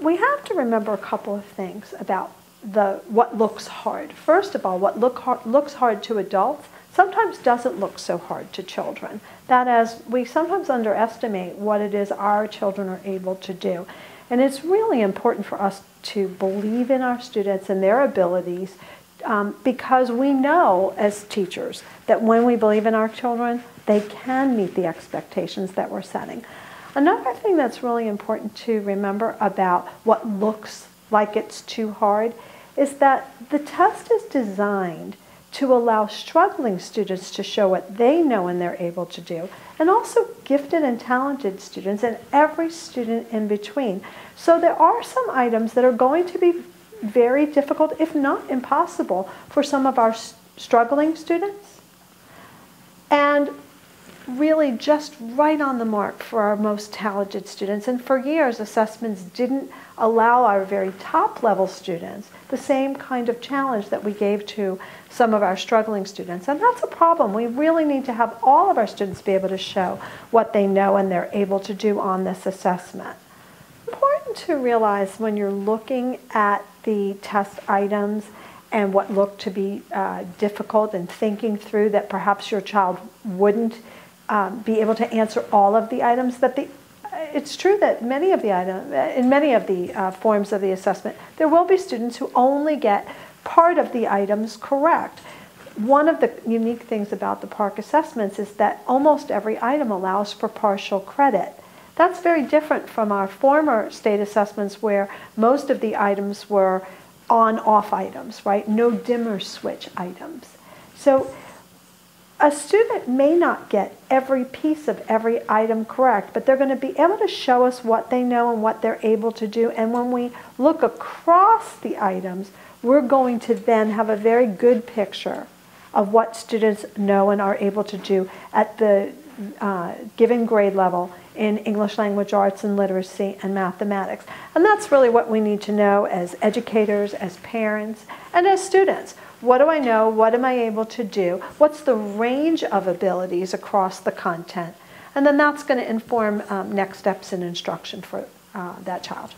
We have to remember a couple of things about what looks hard. First of all, what looks hard to adults sometimes doesn't look so hard to children. That is, we sometimes underestimate what it is our children are able to do. And it's really important for us to believe in our students and their abilities, because we know as teachers that when we believe in our children, they can meet the expectations that we're setting. Another thing that's really important to remember about what looks like it's too hard is that the test is designed to allow struggling students to show what they know and they're able to do, and also gifted and talented students and every student in between. So there are some items that are going to be very difficult, if not impossible, for some of our struggling students, and really just right on the mark for our most talented students. And for years, assessments didn't allow our very top level students the same kind of challenge that we gave to some of our struggling students. And that's a problem. We really need to have all of our students be able to show what they know and they're able to do on this assessment. It's important to realize when you're looking at the test items and what look to be difficult, and thinking through that perhaps your child wouldn't be able to answer all of the items, that it's true that many of the items, in many of the forms of the assessment, there will be students who only get part of the items correct. One of the unique things about the PARCC assessments is that almost every item allows for partial credit. That's very different from our former state assessments, where most of the items were on-off items, right? No dimmer switch items. So a student may not get every piece of every item correct, but they're going to be able to show us what they know and what they're able to do. And when we look across the items, we're going to then have a very good picture of what students know and are able to do at the given grade level in English language arts and literacy and mathematics. And that's really what we need to know as educators, as parents, and as students. What do I know? What am I able to do? What's the range of abilities across the content? And then that's going to inform next steps in instruction for that child.